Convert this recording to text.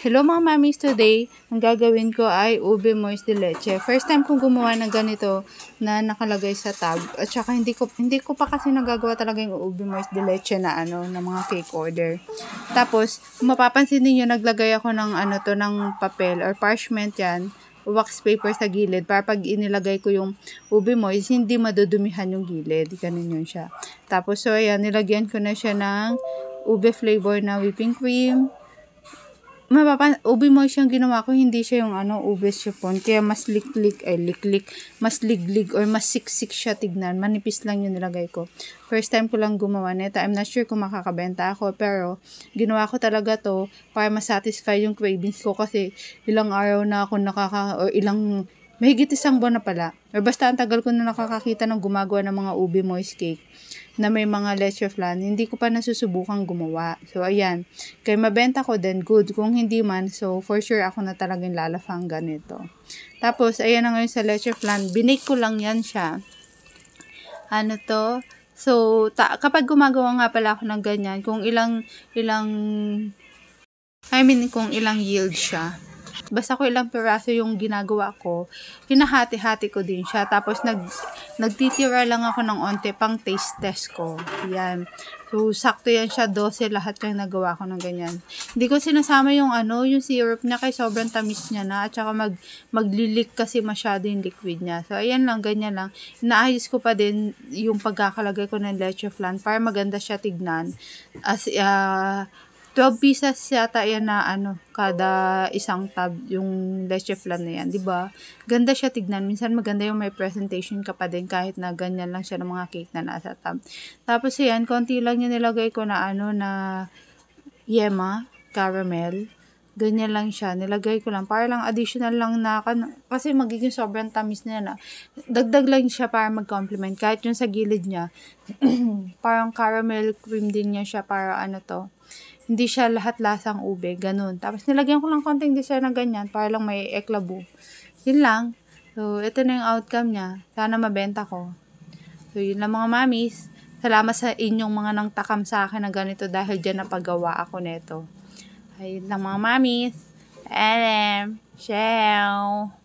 Hello mga mamis, today ang gagawin ko ay ube moist de leche. First time kong gumawa ng ganito na nakalagay sa tab. At saka hindi ko pa kasi nagagawa talaga yung ube moist de leche na na mga cake order. Tapos, kung mapapansin niyo naglagay ako ng ng papel or parchment yan, wax paper sa gilid para pag inilagay ko yung ube moist, hindi madudumihan yung gilid. Ganun yun siya. Tapos, so ayan, nilagyan ko na siya ng ube flavor na whipping cream. Ube moist yung ginawa ko, hindi siya yung ube chiffon. Kaya mas mas liglig or mas siksik siya tignan. Manipis lang yung nilagay ko. First time ko lang gumawa nito. I'm not sure kung makakabenta ako, pero ginawa ko talaga to para masatisfy yung cravings ko kasi ilang araw na ako mahigit isang buwan na pala. Or basta ang tagal ko na nakakakita ng gumagawa ng mga ube moist cake na may mga leche flan, hindi ko pa nasusubukan gumawa. So, ayan. Kaya mabenta ko, then good. Kung hindi man, so for sure ako na talagang lalafang ganito. Tapos, ayan na ngayon sa leche flan. Binake ko lang yan siya. So, kapag gumagawa nga pala ako ng ganyan, kung ilang yield siya. Basta ko ilang piraso yung ginagawa ko, hinahati-hati ko din siya. Tapos, nagtitira lang ako ng onte pang taste test ko. Yan. So, sakto yan siya. 12 lahat yung nagawa ko ng ganyan. Hindi ko sinasama yung yung syrup niya kay sobrang tamis niya na. At saka maglilik kasi masyado yung liquid niya. So, ayan lang, ganyan lang. Inaayos ko pa din yung pagkakalagay ko ng leche flan para maganda siya tignan. 12 pieces yata yan na kada isang tab yung leche flan na yan, di ba? Ganda siya tignan. Minsan maganda yung may presentation ka pa din kahit na ganyan lang siya ng mga cake na nasa tab. Tapos yan, konti lang yung nilagay ko na na yema, caramel. Ganyan lang siya. Nilagay ko lang. Para lang additional lang na kasi magiging sobrang tamis na yan. Dagdag lang siya para mag-complement. Kahit yung sa gilid niya, parang caramel cream din niya siya para hindi siya lahat lasang ube, ganun. Tapos nilagyan ko lang konting design na ganyan para lang may eklabo. Yun lang. So, ito na yung outcome niya. Sana mabenta ko. So, yun lang mga mamis. Salamat sa inyong mga nang takam sa akin na ganito dahil dyan napagawa ako neto. Ayun lang mga mamis. Ciao.